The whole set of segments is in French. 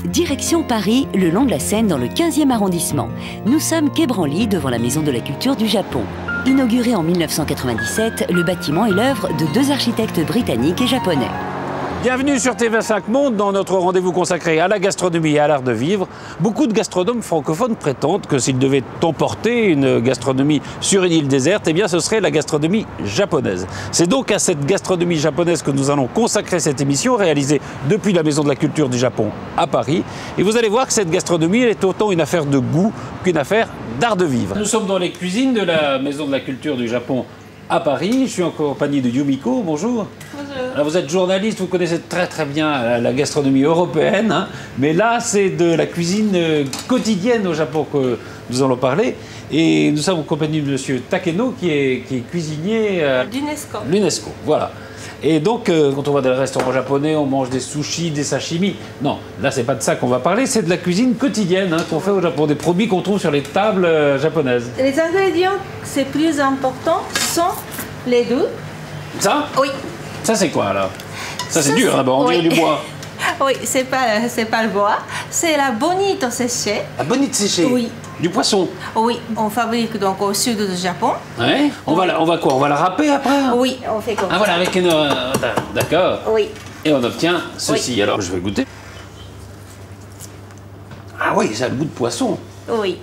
Direction Paris, le long de la Seine, dans le 15e arrondissement. Nous sommes quai Branly, devant la Maison de la Culture du Japon. Inauguré en 1997, le bâtiment est l'œuvre de deux architectes britanniques et japonais. Bienvenue sur TV5 Monde dans notre rendez-vous consacré à la gastronomie et à l'art de vivre. Beaucoup de gastronomes francophones prétendent que s'ils devaient emporter une gastronomie sur une île déserte, eh bien ce serait la gastronomie japonaise. C'est donc à cette gastronomie japonaise que nous allons consacrer cette émission réalisée depuis la Maison de la Culture du Japon à Paris. Et vous allez voir que cette gastronomie elle est autant une affaire de goût qu'une affaire d'art de vivre. Nous sommes dans les cuisines de la Maison de la Culture du Japon à Paris. Je suis en compagnie de Yumiko. Bonjour. Alors vous êtes journaliste, vous connaissez très bien la gastronomie européenne, hein, mais là c'est de la cuisine quotidienne au Japon que nous allons parler. Et nous sommes en compagnie de monsieur Takeno qui est cuisinier l'UNESCO. Voilà. Et donc quand on va dans les restaurants japonais, on mange des sushis, des sashimi. Non, là c'est pas de ça qu'on va parler, c'est de la cuisine quotidienne hein, qu'on fait au Japon, des produits qu'on trouve sur les tables japonaises. Les ingrédients, c'est plus important, sont les deux. Ça? Oui. Ça c'est quoi alors? Ça c'est dur d'abord, on dirait du bois. Oui, c'est pas le bois, c'est la bonito séchée. La bonito séchée? Oui. Du poisson? Oui, on fabrique donc au sud du Japon. Ouais. On va quoi? On va la râper après? Oui, on fait comme ça. Ah voilà, avec une... D'accord. Oui. Et on obtient ceci. Oui. Alors je vais goûter. Ah oui, ça a le goût de poisson. Oui.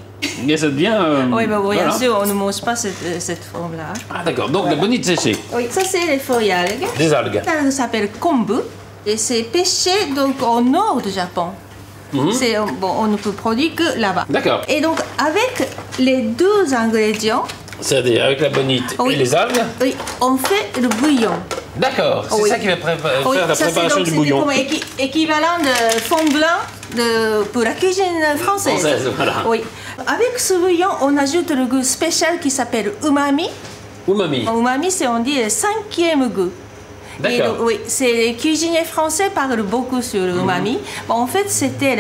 Et ça devient... oui, mais bien voilà. sûr, on ne mange pas cette forme-là. Ah d'accord, donc voilà. La bonito séchée. Oui, ça c'est les feuilles algues. Des algues. Ça s'appelle kombu. Et c'est pêché donc au nord du Japon. Bon, on ne peut produire que là-bas. D'accord. Et donc avec les deux ingrédients, c'est-à-dire avec la bonite et les algues? Oui, on fait le bouillon. D'accord, c'est ça qui va faire la préparation du bouillon. C'est équivalent de fond blanc pour la cuisine française. Voilà. Oui. Avec ce bouillon, on ajoute le goût spécial qui s'appelle umami. Umami. Umami, c'est on dit le cinquième goût. D'accord. Oui, les cuisiniers français parlent beaucoup sur l'umami. Bon, en fait, c'était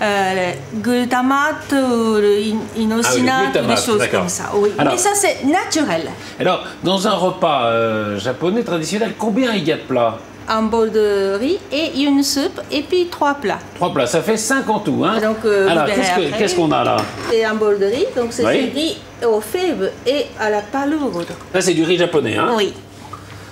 le glutamate ou le inosinato, des choses comme ça. Oui. Alors, mais ça, c'est naturel. Alors, dans un repas japonais traditionnel, combien il y a de plats? Un bol de riz et une soupe, et puis 3 plats. 3 plats, ça fait 5 en tout, hein? Donc, alors, qu'est-ce qu'on a là? C'est un bol de riz, donc c'est du riz aux fèves et à la palourde. Ça, c'est du riz japonais, hein? Oui.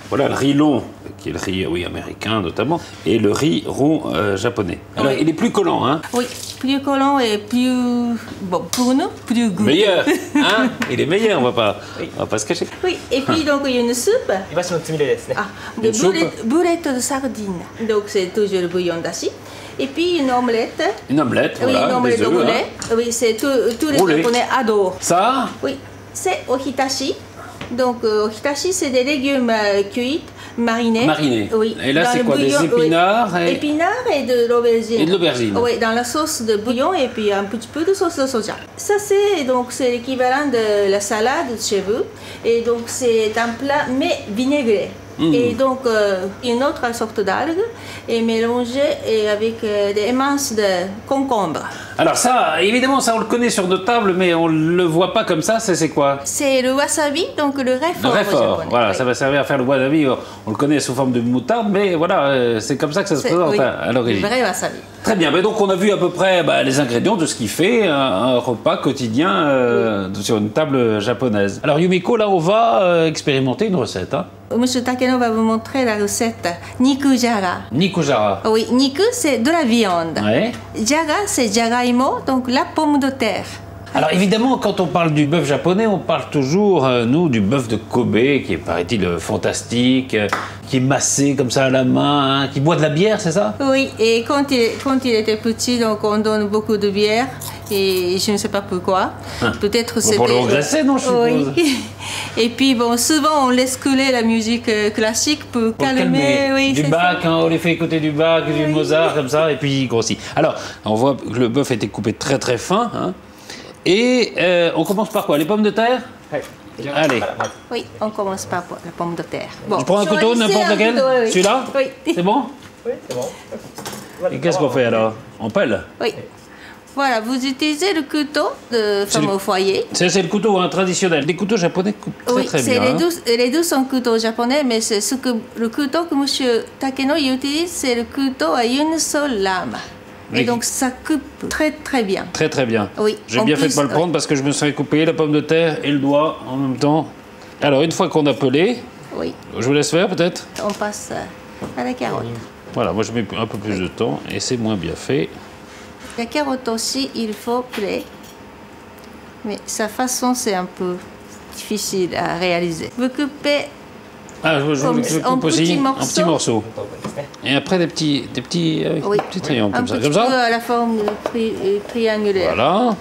Voilà le riz long, qui est le riz américain notamment, et le riz rond japonais. Alors, il est plus collant, hein? Oui, plus collant et plus, bon, pour nous, plus goûteux. Meilleur, hein? Il est meilleur, on va pas se cacher. Oui, et puis donc il y a une soupe. Des boulettes de sardines. Donc c'est toujours le bouillon d'ashi. Et puis une omelette. Une omelette, voilà. Oui, une omelette de poulet. Hein? Oui, c'est tous les Japonais adorent. Ça? Oui, c'est ohitashi. Donc, ohitashi, c'est des légumes cuits, marinés. Marinés. Oui. Et là, c'est quoi? Des épinards? Oui. Épinards et de l'aubergine. Et de l'aubergine. Oui, dans la sauce de bouillon et puis un petit peu de sauce de soja. Ça, c'est l'équivalent de la salade de chez vous. Et donc, c'est un plat, mais vinaigré. Et donc, une autre sorte d'algue est mélangée avec des éminces de concombre. Alors ça, évidemment, ça on le connaît sur nos tables, mais on ne le voit pas comme ça, c'est quoi? C'est le wasabi, donc le réfort. Le réfort, voilà, ça va servir à faire le wasabi. On le connaît sous forme de moutarde, mais voilà, c'est comme ça que ça se présente à l'origine. Le vrai wasabi. Très bien, mais donc on a vu à peu près les ingrédients de ce qui fait un repas quotidien sur une table japonaise. Alors Yumiko, là on va expérimenter une recette. Hein. Monsieur Takeno va vous montrer la recette Nikujara. Nikujara. Oui, Niku c'est de la viande. Ouais. Jara c'est jaraimo, donc la pomme de terre. Alors évidemment, quand on parle du bœuf japonais, on parle toujours, nous, du bœuf de Kobe, qui est, paraît-il, fantastique, qui est massé comme ça à la main, hein, qui boit de la bière, c'est ça? Oui, et quand il était petit, donc on donne beaucoup de bière, et je ne sais pas pourquoi. Peut-être c'était... Pour le regresser, non, je suppose. Oui. Et puis, bon, souvent on laisse couler la musique classique pour calmer. Oui, du Bach, hein, on les fait écouter du Bach, du Mozart, comme ça, et puis il grossit. Alors, on voit que le bœuf a été coupé très très fin, hein. Et on commence par quoi? Les pommes de terre? Allez. Oui, on commence par la pomme de terre. Bon. Je prends un couteau, n'importe lequel? Oui. Celui-là? Oui. C'est bon? Oui, c'est bon. Et qu'est-ce qu'on fait alors? On pèle? Oui. Voilà, vous utilisez le couteau de femme au foyer. C'est le couteau traditionnel. Les couteaux japonais coupent très bien. Oui, les deux sont couteaux japonais, mais le couteau que M. Takeno utilise, c'est le couteau à une seule lame. Et donc ça coupe très très bien. Très très bien. Oui. J'ai bien fait de ne pas le prendre parce que je me serais coupé la pomme de terre et le doigt en même temps. Alors une fois qu'on a pelé, oui. Je vous laisse faire peut-être. On passe à la carotte. Voilà, moi je mets un peu plus de temps et c'est moins bien fait. La carotte aussi, il faut peler. Mais sa façon, c'est un peu difficile à réaliser. Vous coupez je coupe aussi en petits morceaux. Et après des petits triangles comme ça. Comme ça à la forme triangulaire. Voilà.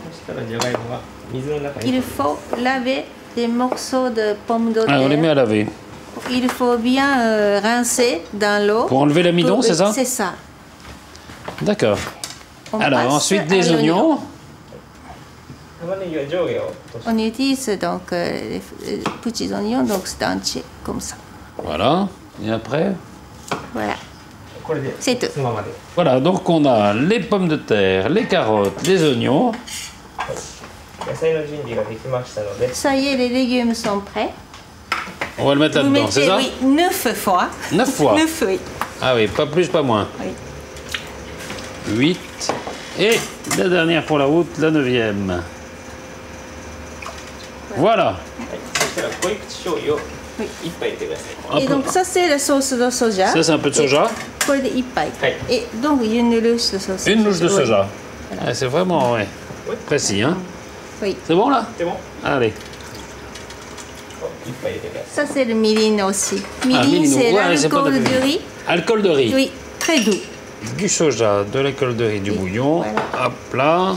Il faut laver des morceaux de pommes de terre. Ah, on les met à laver. Il faut bien rincer dans l'eau. Pour enlever l'amidon, c'est ça? C'est ça. D'accord. Alors ensuite des oignons. On utilise donc les petits oignons, donc c'est entier, comme ça. Voilà. Et après? Voilà. C'est tout. Voilà, donc on a les pommes de terre, les carottes, les oignons. Ça y est, les légumes sont prêts. On va le mettre là-dedans, c'est ça? Oui, 9 fois. 9 fois? 9, oui. Ah oui, pas plus, pas moins. Oui. 8. Et la dernière pour la route, la 9e. Voilà. Et donc ça c'est la sauce de soja. Ça c'est un peu de soja. Et donc une louche de soja. Une louche de soja. Oui. Ah, c'est vraiment précis, hein? Oui. C'est bon là? C'est bon. Allez. Ça c'est le mirin aussi. Mirin, mirin, c'est ouais, l'alcool de riz. Alcool de riz. Oui, très doux. Du soja, de l'alcool de riz, du bouillon. Voilà. Hop là.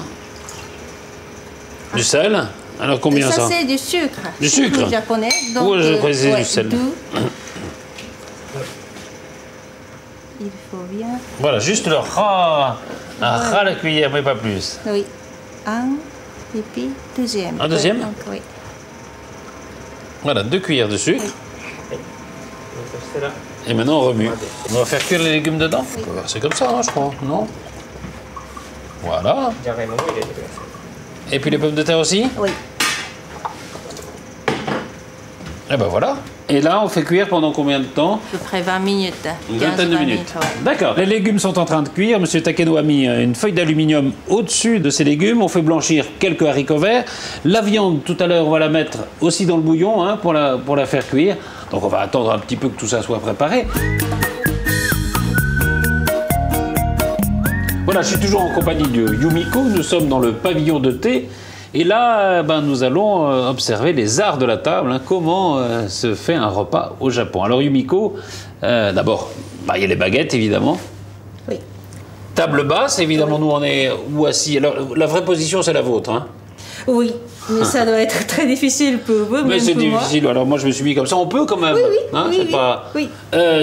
Du sel. Alors combien ça? Ça c'est du sucre. Du sucre japonais. Donc, ou je précise du sel. Doux. Il faut bien. Voilà, juste le ras. Ras la cuillère, mais pas plus. Oui. Un et puis deuxième. Un deuxième? Donc, oui. Voilà, 2 cuillères de sucre. Et maintenant on remue. On va faire cuire les légumes dedans. C'est comme ça, hein, je crois, non? Voilà. Et puis les pommes de terre aussi? Oui. Et ben voilà. Et là, on fait cuire pendant combien de temps? À peu près 20 minutes. Une vingtaine de minutes. Ouais. D'accord. Les légumes sont en train de cuire. Monsieur Takeno a mis une feuille d'aluminium au-dessus de ces légumes. On fait blanchir quelques haricots verts. La viande, tout à l'heure, on va la mettre aussi dans le bouillon hein, pour la faire cuire. Donc on va attendre un petit peu que tout ça soit préparé. Voilà, je suis toujours en compagnie de Yumiko. Nous sommes dans le pavillon de thé. Et là, nous allons observer les arts de la table, hein, comment se fait un repas au Japon. Alors Yumiko, d'abord, il y a les baguettes évidemment. Oui. Table basse, évidemment, nous on est où assis. Alors la vraie position c'est la vôtre. Hein. Oui, mais ça doit être très difficile pour vous. Mais c'est difficile, alors moi je me suis mis comme ça, on peut quand même. Oui, oui, hein, oui, c'est oui, pas... oui.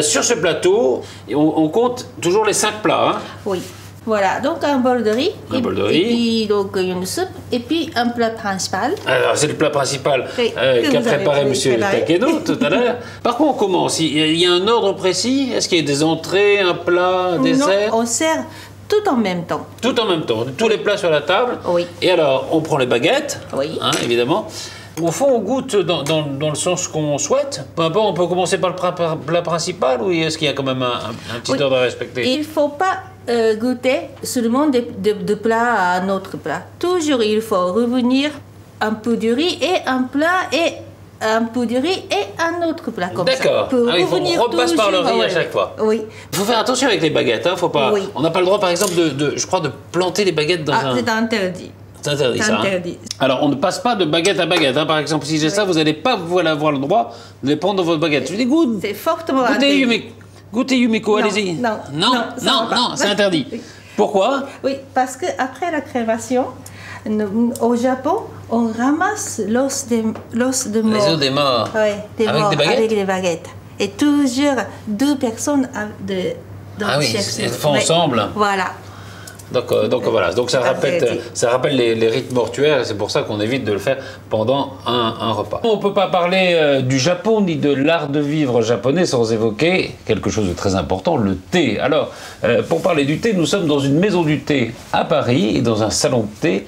Sur ce plateau, on compte toujours les 5 plats. Hein. Oui. Voilà, donc un bol de riz. Un bol de riz. Et puis donc une soupe. Et puis un plat principal. Alors c'est le plat principal Oui, qu'a préparé monsieur préparé. Takeno tout à l'heure. Par contre on commence, il y a un ordre précis? Est-ce qu'il y a des entrées, un plat, un dessert? Non, on sert tout en même temps. Tout en même temps, tous les plats sur la table. Oui. Et alors on prend les baguettes, Oui. hein, évidemment. Au fond, on goûte dans le sens qu'on souhaite. Peu importe, on peut commencer par le plat principal ou est-ce qu'il y a quand même un petit ordre à respecter? Il ne faut pas goûter seulement de plat à un autre plat. Toujours, il faut revenir un peu de riz et un plat et un peu de riz et un autre plat comme ça. D'accord. Il faut qu'on repasse par le riz à chaque fois. Oui. Il faut faire attention avec les baguettes. Hein, faut pas, Oui. On n'a pas le droit, par exemple, je crois, de planter les baguettes dans un... C'est interdit. C'est interdit, ça. Interdit. Hein. Alors, on ne passe pas de baguette à baguette. Hein. Par exemple, si j'ai ça, vous n'allez pas avoir le droit de les prendre dans votre baguette. Je dis, goûte. C'est fortement interdit. Goûtez Yumiko, allez-y. Non, C'est interdit. Oui. Pourquoi? Oui, parce qu'après la crémation, au Japon, on ramasse l'os de mort. Les os des morts. Oui, des Avec morts, des baguettes? avec les baguettes. Et toujours 2 personnes Ah oui, elles font ensemble. Voilà. Donc voilà, donc ça rappelle les rites mortuaires et c'est pour ça qu'on évite de le faire pendant un repas. On ne peut pas parler du Japon ni de l'art de vivre japonais sans évoquer quelque chose de très important, le thé. Alors, pour parler du thé, nous sommes dans une maison du thé à Paris et dans un salon de thé.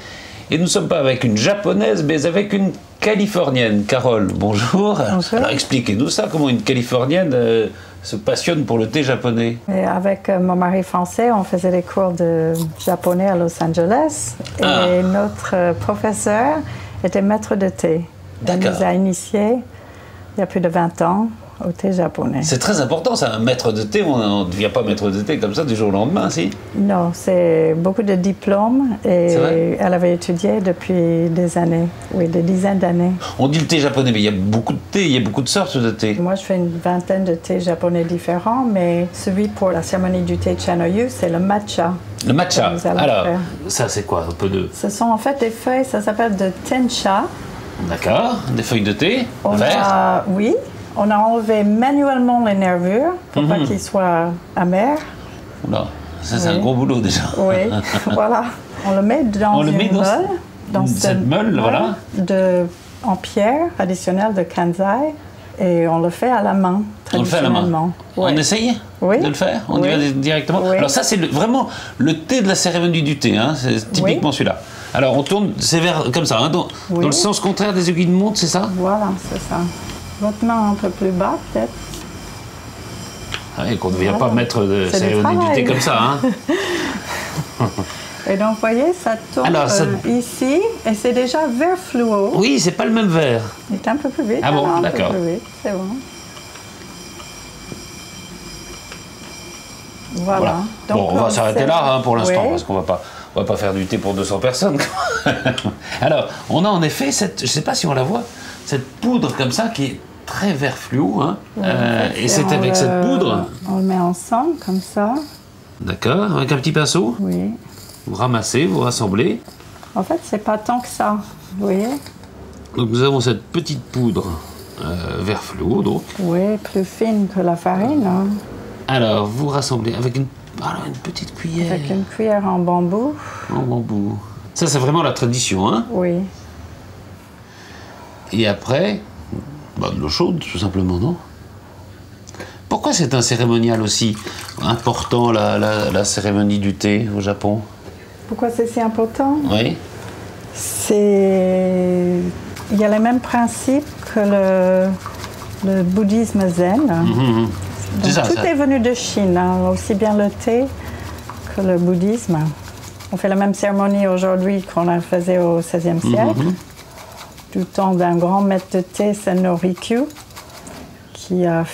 Et nous ne sommes pas avec une japonaise, mais avec une californienne. Carole, bonjour. Bonjour. Alors expliquez-nous ça, comment une californienne se passionnent pour le thé japonais? Et avec mon mari français, on faisait des cours de japonais à Los Angeles. Et notre professeur était maître de thé. Il nous a initiés il y a plus de 20 ans au thé japonais. C'est très important, ça, un maître de thé. On ne devient pas maître de thé comme ça du jour au lendemain, si? Non, c'est beaucoup de diplômes et elle avait étudié depuis des années, oui, des dizaines d'années. On dit le thé japonais, mais il y a beaucoup de thé, il y a beaucoup de sortes de thé. Moi, je fais une vingtaine de thés japonais différents, mais celui pour la cérémonie du thé Chanoyu, c'est le matcha. Le matcha, alors, ça c'est quoi, un peu de... Ce sont en fait des feuilles, ça s'appelle de tencha. D'accord, des feuilles de thé, vert. Oui. On a enlevé manuellement les nervures pour pas qu'ils soient amers. Oula, ça c'est un gros boulot déjà. Oui, voilà. On le met dans une meule. Dans cette meule, voilà. En pierre additionnelle de Kansai. Et on le fait à la main, traditionnellement. On le fait à la main. On essaye de le faire? On y va directement? Alors ça c'est vraiment le thé de la cérémonie du thé, hein. C'est typiquement celui-là. Alors on tourne, c'est vers comme ça, hein, dans le sens contraire des aiguilles de montre, c'est ça? Voilà, c'est ça. Votre main un peu plus bas, peut-être. Ah oui, qu'on ne devient pas mettre de cérémonie du thé comme ça. Hein. Et donc, vous voyez, ça tourne ici, et c'est déjà vert fluo. Oui, c'est pas le même vert. Il est un peu plus vite. Ah bon, d'accord. C'est bon. Voilà. Donc, bon, on va s'arrêter là hein, pour l'instant, parce qu'on va pas faire du thé pour 200 personnes. Alors, on a en effet cette, je ne sais pas si on la voit, cette poudre comme ça qui est très vert fluo. Hein. Et c'est avec cette poudre... On le met ensemble, comme ça. D'accord, avec un petit pinceau. Oui. Vous ramassez, vous rassemblez. En fait, c'est pas tant que ça, vous voyez. Donc nous avons cette petite poudre vert fluo, donc. Oui, plus fine que la farine. Hein. Alors, vous rassemblez avec une petite cuillère. Avec une cuillère en bambou. En bambou. Ça, c'est vraiment la tradition, hein? Oui. Et après, de l'eau chaude, tout simplement, non? Pourquoi c'est un cérémonial aussi important, la cérémonie du thé au Japon? Pourquoi c'est si important? Oui. Il y a les mêmes principes que le bouddhisme zen. Donc, tout est venu de Chine, hein, aussi bien le thé que le bouddhisme. On fait la même cérémonie aujourd'hui qu'on la faisait au XVIe siècle, du temps d'un grand maître de thé, Senno Rikyu, qui a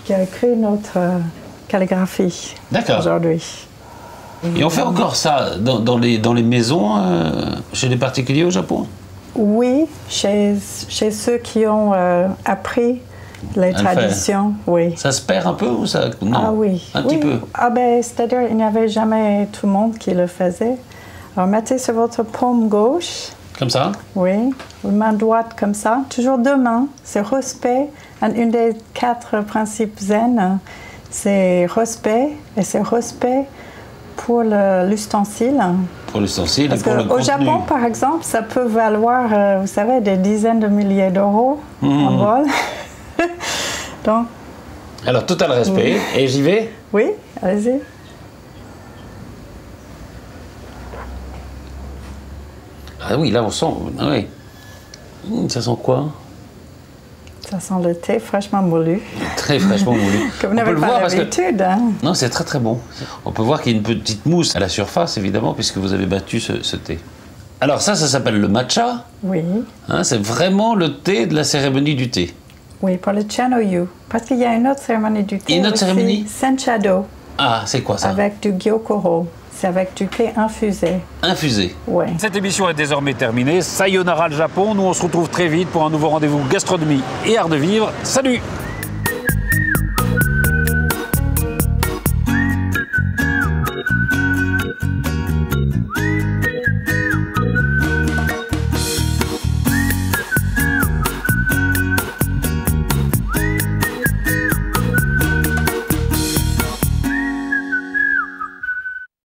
écrit notre calligraphie aujourd'hui. Et on fait encore ça dans les maisons, chez les particuliers au Japon? Oui, chez ceux qui ont appris les traditions, oui. Ça se perd un peu ou ça? Non. Ah oui. Un petit peu? Ah ben, c'est-à-dire il n'y avait jamais tout le monde qui le faisait. Alors mettez sur votre paume gauche. Comme ça? Oui, main droite comme ça. Toujours deux mains, c'est respect. Un des 4 principes zen, c'est respect, et c'est respect pour l'ustensile. Pour l'ustensile et pour le contenu. Au Japon, par exemple, ça peut valoir, vous savez, des dizaines de milliers d'euros en vol. Donc, alors, total respect. Et j'y vais? Oui, allez-y. Ah oui, là, on sent... Ah oui. Ça sent quoi? Ça sent le thé fraîchement moulu. Très fraîchement moulu. Que vous n'avez pas l'habitude. Hein? Non, c'est très très bon. On peut voir qu'il y a une petite mousse à la surface, évidemment, puisque vous avez battu ce thé. Alors ça s'appelle le matcha. Oui. Hein, c'est vraiment le thé de la cérémonie du thé. Oui, pour le Chanoyu. Parce qu'il y a une autre cérémonie du thé. Une autre cérémonie? Senchado. Ah, c'est quoi ça? Avec du gyokuro. C'est avec du thé infusé. Infusé? Oui. Cette émission est désormais terminée. Sayonara le Japon. Nous, on se retrouve très vite pour un nouveau rendez-vous gastronomie et art de vivre. Salut!